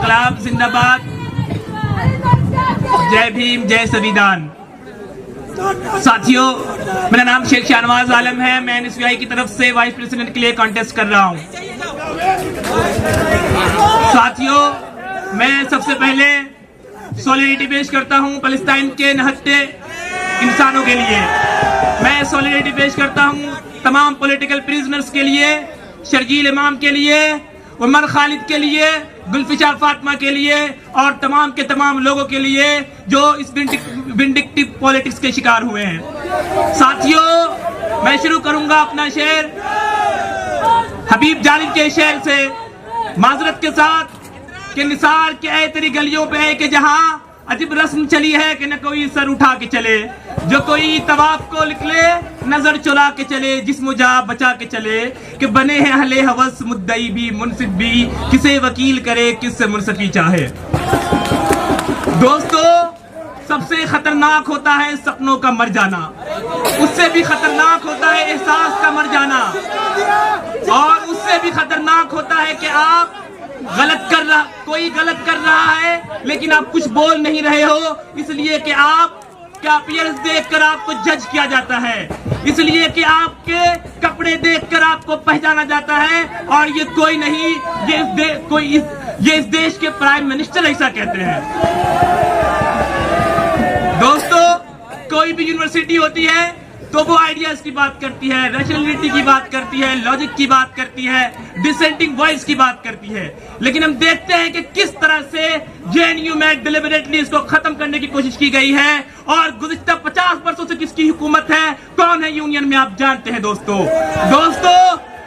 इंकलाब जिंदाबाद, जय भीम, जय संविधान। साथियों, मेरा नाम शेख शाहनवाज आलम है। मैं एनएसयूआई की तरफ से वाइस प्रेसिडेंट के लिए कॉन्टेस्ट कर रहा हूं। साथियों, मैं सबसे पहले सॉलिडरिटी पेश करता हूं फलस्तीन के निहत्थे इंसानों के लिए। मैं सॉलिडरिटी पेश करता हूं तमाम पॉलिटिकल प्रिजनर्स के लिए, शर्जील इमाम के लिए, उमर खालिद के लिए, गुलफिशा फातिमा के लिए और तमाम के तमाम लोगों के लिए जो इस विंडिक्टिव पॉलिटिक्स के शिकार हुए हैं। साथियों, मैं शुरू करूंगा अपना शेर हबीब जालिब के शेर से, माजरत के साथ कि निसार के ऐ तेरी गलियों पे है कि जहां अजीब रस्म चली है कि न कोई सर उठा के चले, जो कोई तवाफ को निकले नजर चुरा के चले, जिस्म जा बचा के चले, कि बने हैं अहले हवस मुद्दई भी मुनसिफ भी, किसे वकील करे किससे मुनसफी चाहे। दोस्तों, सबसे खतरनाक होता है सपनों का मर जाना, उससे भी खतरनाक होता है एहसास का मर जाना, और उससे भी खतरनाक होता है कि आप कोई गलत कर रहा है लेकिन आप कुछ बोल नहीं रहे हो, इसलिए कि आपका अपीयरेंस देखकर आपको जज किया जाता है, इसलिए कि आपके कपड़े देखकर आपको पहचाना जाता है, और ये कोई नहीं, ये इस देश के प्राइम मिनिस्टर ऐसा कहते हैं। दोस्तों, कोई भी यूनिवर्सिटी होती है तो वो आइडियाज की बात करती है, रैशनैलिटी की बात करती है, लॉजिक की बात करती है, डिसेंटिंग वॉइस की बात करती है, लेकिन हम देखते हैं कि किस तरह से जेएनयू में डिलिबरेटली इसको खत्म करने की कोशिश की गई है, और गुज़िश्ता 50 वर्षों से किसकी हुकूमत है, कौन है यूनियन में, आप जानते हैं। दोस्तों,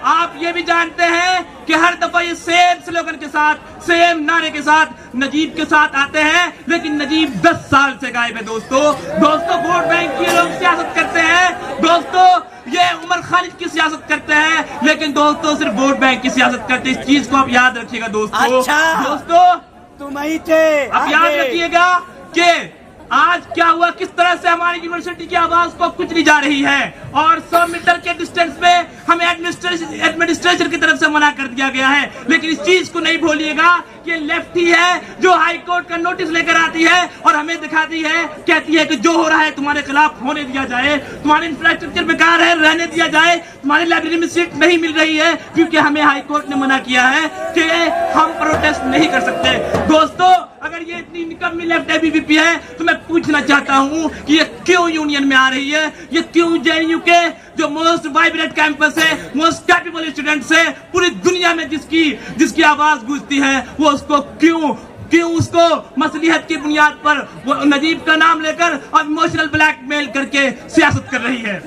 आप ये भी जानते हैं कि हर दफा ये सेम स्लोगन के साथ, सेम नारे के साथ नजीब के साथ आते हैं, लेकिन नजीब 10 साल से गायब है। दोस्तों, वोट बैंक की लोग सियासत करते हैं, दोस्तों ये उमर खालिद की सियासत करते हैं, लेकिन दोस्तों सिर्फ वोट बैंक की सियासत करते हैं। इस चीज को आप याद रखिएगा दोस्तों। दोस्तों, तुम ही थे। आप याद रखिएगा कि आज क्या हुआ, किस तरह से हमारी यूनिवर्सिटी की आवाज को कुचली जा रही है, और 100 मीटर के डिस्टेंस पे हमें एडमिनिस्ट्रेशन की तरफ से मना कर दिया गया है। लेकिन इस चीज को नहीं भूलिएगा कि लेफ्ट ही है जो हाई कोर्ट का नोटिस लेकर आती है और हमें दिखाती है, कहती है कि जो हो रहा है तुम्हारे खिलाफ होने दिया जाए, तुम्हारे इंफ्रास्ट्रक्चर बेकार है रहने दिया जाए, तुम्हारी लाइब्रेरी में सीट नहीं मिल रही है क्योंकि हमें हाई कोर्ट ने मना किया है कि हम प्रोटेस्ट नहीं कर सकते। दोस्तों, अगर ये इतनी निकम्मी लेफ्ट एबीवीपी है तो मैं पूछना चाहता हूँ कि ये क्यों यूनियन में आ रही है, ये क्यों जेएनयू के जो मोस्ट वाइब्रेंट कैंपस है, मोस्ट कैपेबल स्टूडेंट्स है, पूरी दुनिया में जिसकी आवाज गूंजती है, वो उसको क्यों उसको मसलिहत की बुनियाद पर वो नजीब का नाम लेकर और इमोशनल ब्लैकमेल करके सियासत कर रही है।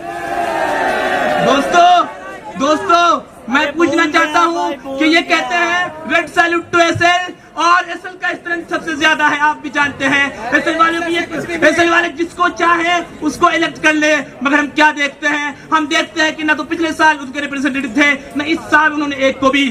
दोस्तों, मैं पूछना चाहता हूँ कि ये कहते हैं रेड सैल्यूट टू एसएल, और एसएल का स्ट्रेंथ सबसे ज्यादा है, आप भी जानते हैं। एसएल वाले जिसको चाहे उसको इलेक्ट कर ले, मगर हम क्या देखते हैं, हम देखते हैं कि ना तो पिछले साल उनके रिप्रेजेंटेटिव थे, न इस साल उन्होंने एक को भी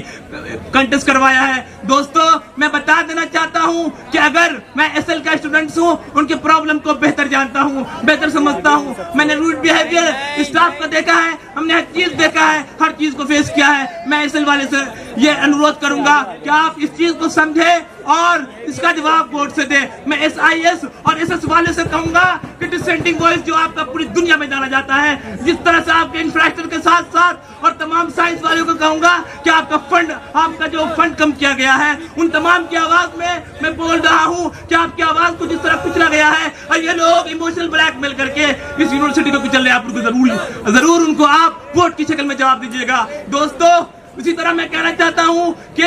कंटेस्ट करवाया है। दोस्तों, मैं बता देना चाहता हूं कि अगर मैं एसएल का स्टूडेंट्स हूं, उनके प्रॉब्लम को बेहतर जानता हूं, बेहतर समझता हूं, मैंने रूड बिहेवियर स्टाफ का देखा है, हमने हर चीज देखा है, हर चीज को फेस किया है। मैं एसएल वाले से ये अनुरोध करूंगा कि आप इस चीज को समझे और इसका जवाब बोर्ड से दे। मैं एसआईएस और एसएस वाले से कहूंगा कि डिसेंटिंग वॉइस जो आपका पूरी दुनिया में जाना जाता है, जिस तरह से आपके इंफ्रास्ट्रक्चर के साथ साथ, और तमाम साइंस वालों को कहूंगा कि आपका जो फंड कम किया गया है, उन तमाम की आवाज में मैं बोल रहा हूं कि आपकी आवाज को जिस तरह कुचला गया है और ये लोग इमोशनल ब्लैकमेल करके इस यूनिवर्सिटी को कुचल रहे हैं, आप जरूर उनको आप वोट की शक्ल में जवाब दीजिएगा। दोस्तों, इसी तरह मैं कहना चाहता हूं कि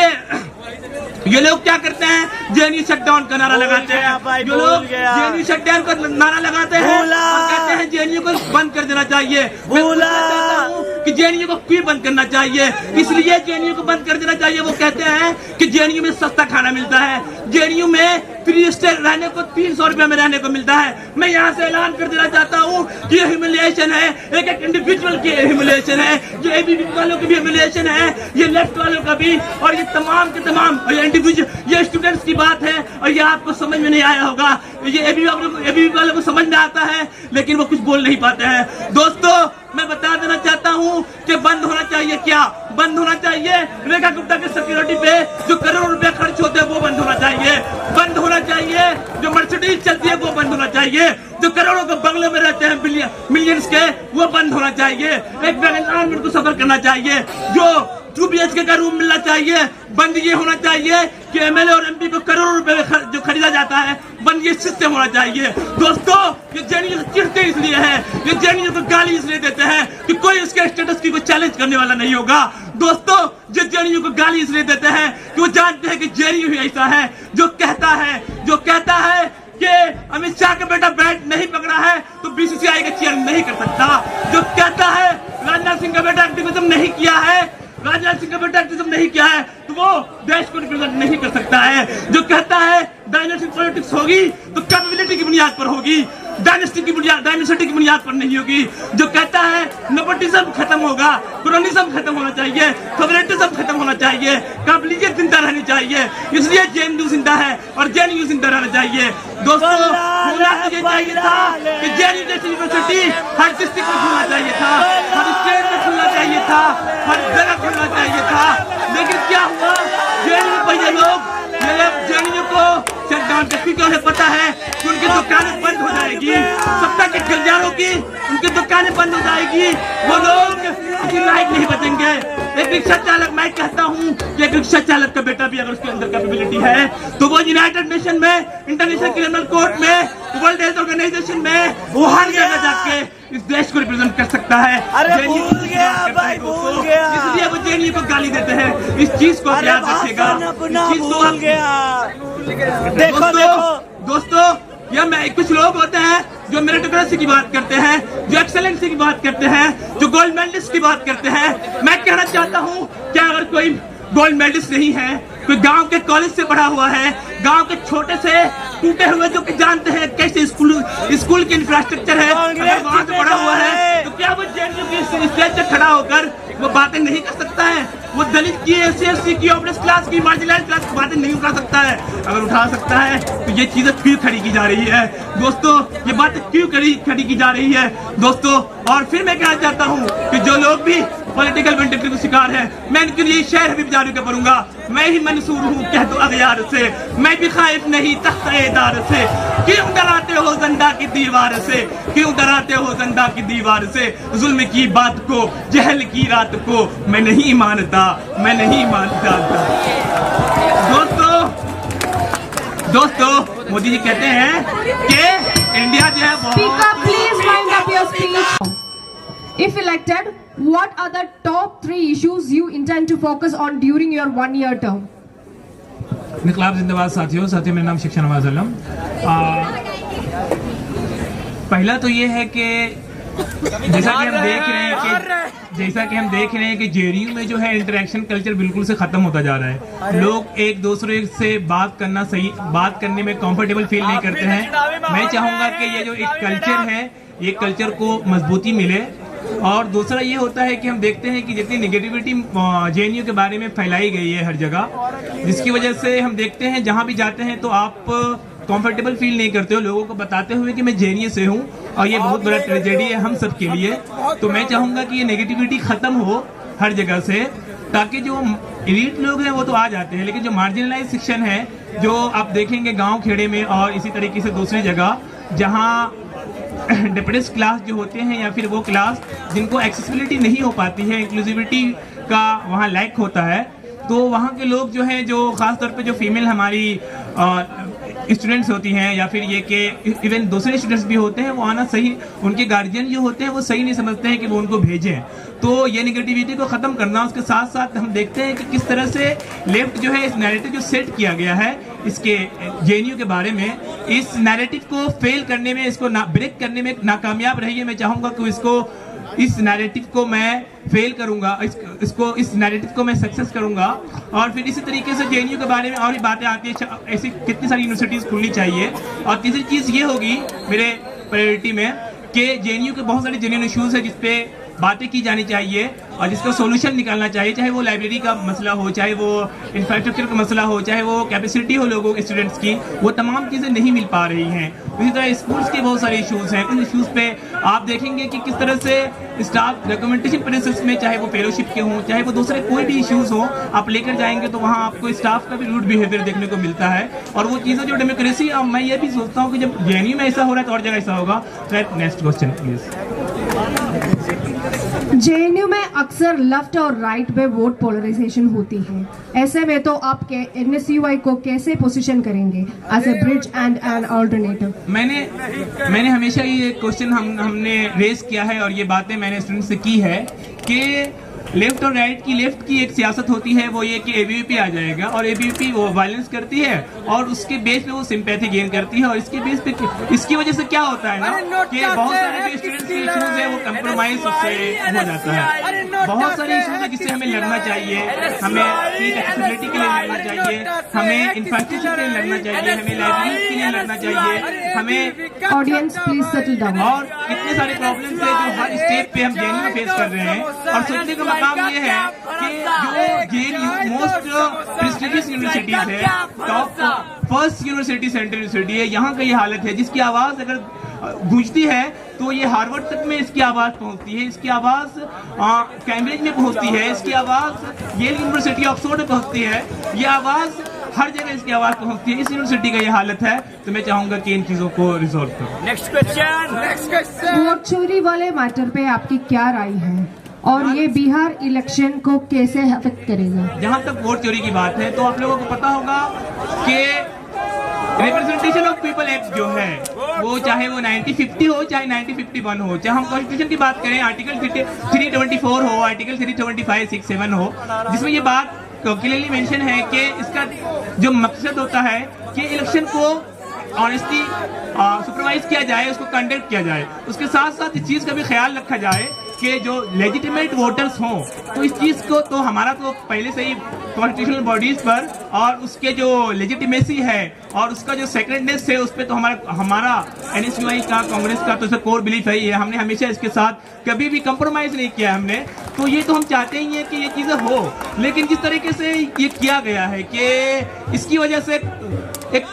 ये लोग क्या करते हैं, जेएनयू शटडाउन का नारा लगाते हैं, जो लोग जेएनयू शटडाउन का नारा लगाते हैं और कहते हैं जेएनयू को बंद कर देना चाहिए। मैं पूछना चाहता हूं कि जेएनयू को क्यों बंद करना चाहिए, इसलिए जेएनयू को बंद कर देना चाहिए। वो कहते हैं कि जेएनयू में सस्ता खाना मिलता है, जेएनयू में फ्री स्टे रहने को 300 रुपए में रहने को मिलता है। मैं यहाँ से ऐलान कर देना चाहता हूँ कि ये ह्यूमिलिएशन है, एक इंडिविजुअल की ह्यूमिलिएशन है, ये एबीवीपी वालों की भी ह्यूमिलिएशन है, ये लेफ्ट वालों का भी, और ये तमाम के तमाम ये स्टूडेंट्स की बात है, और ये आपको समझ में नहीं आया होगा। ये एबीवीपी वालों को समझ में आता है लेकिन वो कुछ बोल नहीं पाते हैं। दोस्तों, मैं बता देना चाहता हूँ कि बंद होना चाहिए। क्या बंद होना चाहिए? रेखा गुप्ता के सिक्योरिटी पे जो करोड़ों रुपए खर्च होते हैं वो बंद होना चाहिए। बंद होना चाहिए जो मर्सिडीज चलती है वो बंद होना चाहिए। जो करोड़ों के बंगले में रहते हैं मिलियंस के वो बंद होना चाहिए। एक वैगन को सफर करना चाहिए। जो 2 BHK का रूम मिलना चाहिए। बंद ये होना चाहिए कि MLA और MP को करोड़ों रुपए में जो खरीदा जाता है, बंद ये सिस्टम होना चाहिए। दोस्तों, ये जेएनयू से चिढ़ते इसलिए है, ये जेएनयू को गाली इसलिए देते हैं कि कोई उसके स्टेटस की कोई चैलेंज करने वाला नहीं होगा। दोस्तों, जो जेएनयू को गाली इसलिए देते हैं कि वो जानते हैं कि जेएनयू ही ऐसा है जो कहता है कि अमित शाह का बेटा बैट नहीं पकड़ा है तो BCCI का चेयर नहीं कर सकता। जो कहता है राजनाथ सिंह का बेटा एक्टिविज्म नहीं किया है, तो वो देश को रिप्रेजेंट नहीं कर सकता है। जो कहता है डायनेस्टिक पॉलिटिक्स होगी तो कैपेबिलिटी की बुनियाद पर होगी, डायनेस्टी की बुनियाद पर नहीं होगी। जो कहता है नेपोटिज्म खत्म होगा, क्रोनिज्म खत्म होना चाहिए, फेवरेटिज्म खत्म होना चाहिए, काबिलियत जिंदा रहनी चाहिए। इसलिए जेएनयू जिंदा है और जेएनयू जिंदा रहना चाहिए। दोस्तों, होना ये चाहिए था कि जेएनयू जैसी यूनिवर्सिटी हर डिस्ट्रिक्ट में खुलना चाहिए था, हर स्टेट में खुलना चाहिए था, हर जगह खुलना चाहिए था। लेकिन क्या हुआ? जेएनयू पर ये लोग जेएनयू को शटडाउन करके, क्यों उन्हें पता है कि उनकी दुकानें बंद हो जाएगी, सत्ता के गलियारों की उनकी दुकानें बंद हो जाएगी, वो लोग किसी लायक नहीं बचेंगे। एक रिक्शा चालक, मैं कहता हूँ कि एक रिक्शा चालक का बेटा भी अगर उसके अंदर कैपेबिलिटी है तो वो यूनाइटेड नेशन में, इंटरनेशनल क्रिमिनल कोर्ट में, वर्ल्ड हेल्थ ऑर्गेनाइजेशन में, वो हर जगह जाके इस देश को रिप्रेजेंट कर सकता है। इसलिए वो जेएनयू को गाली देते हैं। इस चीज को आप याद रखिएगा। दोस्तों, या मैं कुछ लोग होते हैं जो मेरिटोक्रेसी की बात करते हैं, जो एक्सेलेंसी की बात करते हैं, जो गोल्ड मेडलिस्ट की बात करते हैं। मैं कहना चाहता हूँ कि अगर कोई गोल्ड मेडलिस्ट नहीं है, कोई गांव के कॉलेज से पढ़ा हुआ है, गांव के छोटे से टूटे हुए जो कि जानते हैं कैसे स्कूल की इंफ्रास्ट्रक्चर है, अगर वहां से पढ़ा हुआ है, तो क्या वो जेएनयू की स्टेज पे खड़ा होकर वो बातें नहीं कर सकता है? वो दलित की, SC की, ऑब्रेस क्लास की, मार्जिनलाइज्ड क्लास की बातें नहीं उठा सकता है? अगर उठा सकता है तो ये चीजें क्यों खड़ी की जा रही है? दोस्तों, ये बातें क्यों खड़ी की जा रही है? दोस्तों, और फिर मैं कहना चाहता हूँ कि जो लोग भी पॉलिटिकल वेंडिक्टिव का शिकार है, मैं इनके लिए शहर भी जारी कर पड़ूंगा। मैं ही मंसूर हूँ कह दो अगयार से, मैं भी खाइफ नहीं तख्तेदार से। क्यों डराते हो जिंदा की दीवार से, क्यों डराते हो जिंदा की दीवार से? जुल्म की बात को, जहल की रात को मैं नहीं मानता, मैं नहीं मानता। दोस्तों, मोदी जी कहते हैं कि इंडिया जो है If elected, what are the top 3 issues you intend to focus on during your 1-year term? इनकलाब जिंदाबाद साथियों, मेरा नाम शिक्षा नवाज आलम। पहला तो ये है कि जैसा कि हम देख रहे हैं कि जेएनयू में जो है इंटरेक्शन कल्चर बिल्कुल से खत्म होता जा रहा है। लोग एक दूसरे से बात करने में कंफर्टेबल फील नहीं करते हैं। मैं चाहूंगा कि ये जो एक कल्चर है, ये कल्चर को मजबूती मिले। और दूसरा ये होता है कि हम देखते हैं कि जितनी नेगेटिविटी जेएनयू के बारे में फैलाई गई है हर जगह, जिसकी वजह से हम देखते हैं जहां भी जाते हैं तो आप कंफर्टेबल फील नहीं करते हो लोगों को बताते हुए कि मैं जेएनयू से हूं, और ये बहुत बड़ा ट्रेजेडी है हम सब के लिए। तो मैं चाहूंगा कि ये नेगेटिविटी खत्म हो हर जगह से, ताकि जो एलीट लोग हैं वो तो आ जाते हैं, लेकिन जो मार्जिनलाइज सेक्शन है, जो आप देखेंगे गांव खेड़े में और इसी तरीके से दूसरी जगह जहां डिप्रेस क्लास जो होते हैं या फिर वो क्लास जिनको एक्सेसिबिलिटी नहीं हो पाती है, इंक्लूसिविटी का वहाँ लैक होता है, तो वहाँ के लोग जो हैं, जो खासतौर पे जो फीमेल हमारी स्टूडेंट्स होती हैं या फिर ये कि इवन दूसरे स्टूडेंट्स भी होते हैं, वो आना सही, उनके गार्जियन जो होते हैं वो सही नहीं समझते हैं कि वो उनको भेजें। तो ये नेगेटिविटी को ख़त्म करना, उसके साथ साथ हम देखते हैं कि किस तरह से लेफ्ट जो है इस नैरेटिव जो सेट किया गया है इसके जेएनयू के बारे में, इस नैरेटिव को फेल करने में, इसको ब्रेक करने में नाकामयाब रही है। मैं चाहूँगा कि इस नैरेटिव को मैं फेल करूंगा, इस नैरेटिव को मैं सक्सेस करूंगा। और फिर इसी तरीके से जेएनयू के बारे में और भी बातें आती है, ऐसी कितनी सारी यूनिवर्सिटीज खुलनी चाहिए। और तीसरी चीज ये होगी मेरे प्रायोरिटी में कि जेएनयू के बहुत सारे जेन्युइन इश्यूज है जिसपे बातें की जानी चाहिए और जिसका सोल्यूशन निकालना चाहिए, चाहे वो लाइब्रेरी का मसला हो, चाहे वो इंफ्रास्ट्रक्चर का मसला हो, चाहे वो कैपेसिटी हो लोगों के स्टूडेंट्स की, वो तमाम चीज़ें नहीं मिल पा रही हैं। इसी तरह स्कूल्स के बहुत सारे इश्यूज़ हैं। उन इश्यूज़ पे आप देखेंगे कि किस तरह से स्टाफ डॉक्यूमेंटेशन प्रोसेस में, चाहे वो फेलोशिप के हों, चाहे वो दूसरे कोई भी इश्यूज़ हों, आप लेकर जाएंगे तो वहाँ आपको स्टाफ का भी रूड बिहेवियर देखने को मिलता है। और वो चीज़ें जो डेमोक्रेसी, अब मैं ये भी सोचता हूँ कि जब जेएनयू में ऐसा हो रहा है तो और जगह ऐसा होगा। तो नेक्स्ट क्वेश्चन प्लीज। जेएनयू में अक्सर लेफ्ट और राइट में वोट पोलराइजेशन होती है, ऐसे में तो आप एनएसयूआई को कैसे पोजीशन करेंगे as a bridge and an alternative? मैंने हमेशा ये क्वेश्चन हमने रेस किया है और ये बातें मैंने स्टूडेंट से की है कि लेफ्ट और राइट की, लेफ्ट की एक सियासत होती है वो ये कि एबीवीपी आ जाएगा और एबीवीपी वो वायलेंस करती है और उसके बेस पे वो सिंपैथी गेन करती है। और इसके बेस पे, इसकी वजह से क्या होता है ना कि बहुत सारे जो स्टूडेंट्स के इश्यूज है वो कंप्रोमाइज उससे हो जाता है। बहुत सारे इश्यूज है जिससे हमें लड़ना चाहिए, हमें सीट एक्सेसिबिलिटी के लिए लड़ना चाहिए, हमें इंफ्रास्ट्रक्चर के लिए लड़ना चाहिए, हमें लाइब्रेरी के लिए लड़ना चाहिए, हमें ऑडियंस प्लीज सेटल डाउन। और कितने सारे प्रॉब्लम्स है जो हर स्टेप पे हम जेएनयू में फेस कर रहे हैं। और सोचने का काम ये है कि जो जेएनयू मोस्ट प्रेस्टिजियस यूनिवर्सिटीज है, top first university, central university है, यहाँ का ये हालत है जिसकी आवाज अगर गूंजती है तो ये हार्वर्ड तक में इसकी आवाज पहुंचती है, इसकी आवाज कैम्ब्रिज में पहुंचती है, इसकी आवाज येल यूनिवर्सिटी ऑक्सफोर्ड में पहुंचती है, ये आवाज हर जगह इसकी आवाज पहुंचती है। इस यूनिवर्सिटी का ये हालत है, तो मैं चाहूंगा कि इन चीजों को रिजॉल्व करो। Next question. वोट चोरी वाले मैटर पे आपकी क्या राय है और ये बिहार इलेक्शन को कैसे अफेक्ट करेगा? जहां तक वोट चोरी की बात है तो आप लोगों को पता होगा कि रिप्रेजेंटेशन ऑफ पीपल एक्ट जो है वो चाहे वो 1950 हो चाहे 1951 हो, चाहे हम कॉन्स्टिट्यूशन की बात करें आर्टिकल 324 हो, आर्टिकल 325, 67 हो, जिसमें ये बात क्लियरली मेंशन है कि इसका जो मकसद होता है कि इलेक्शन को ऑनेस्टली सुपरवाइज किया जाए, उसको कंडक्ट किया जाए। उसके साथ साथ इस चीज का भी ख्याल रखा जाए कि जो लेजिटिमेट वोटर्स हों, तो इस चीज को तो हमारा तो पहले से ही कॉन्स्टिट्यूशनल बॉडीज पर और उसके जो लेजिटिमेसी है और उसका जो सेक्रेटनेस है उस पर तो हमारा एनएसयूआई का, कांग्रेस का तो कोर बिलीफ है ही है। हमने हमेशा इसके साथ कभी भी कंप्रोमाइज नहीं किया हमने। तो ये तो हम चाहते ही हैं कि ये चीजें हो, लेकिन जिस तरीके से ये किया गया है कि इसकी वजह से एक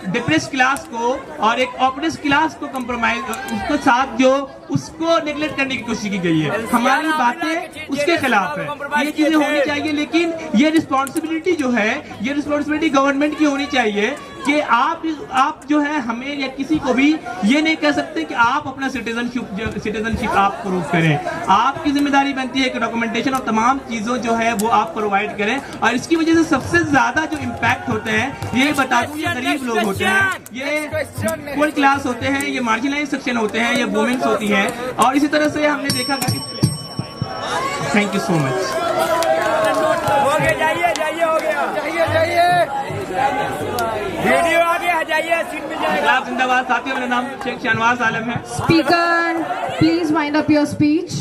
डिप्रेस क्लास को और एक ऑपरेस क्लास को कंप्रोमाइज, उसके साथ जो उसको नेग्लेक्ट करने की कोशिश की गई है, हमारी बातें उसके खिलाफ है। ये चीजें होनी चाहिए, लेकिन ये रिस्पॉन्सिबिलिटी जो है, ये रिस्पॉन्सिबिलिटी गवर्नमेंट की होनी चाहिए कि आप जो है हमें या किसी को भी ये नहीं कह सकते कि आप अपना सिटीजनशिप आप प्रूव करें। आपकी जिम्मेदारी बनती है कि डॉक्यूमेंटेशन और तमाम चीजों जो है वो आप प्रोवाइड करें। और इसकी वजह से सबसे ज्यादा जो इम्पैक्ट होते हैं, ये बता दूं, ये गरीब लोग होते हैं, ये पुअर क्लास होते हैं, ये मार्जिनलाइज सेक्शन होते हैं, ये वुमेन्स होती हैं। और इसी तरह से हमने देखा कि थैंक यू सो मच। हो गया, जाइए हो गया, जाइए वीडियो आ गया, जाइए सीट पे जाइए। इंकलाब जिंदाबाद। साथियों, मेरा नाम शेख शाहनवाज आलम है। Speaker please wind up your speech.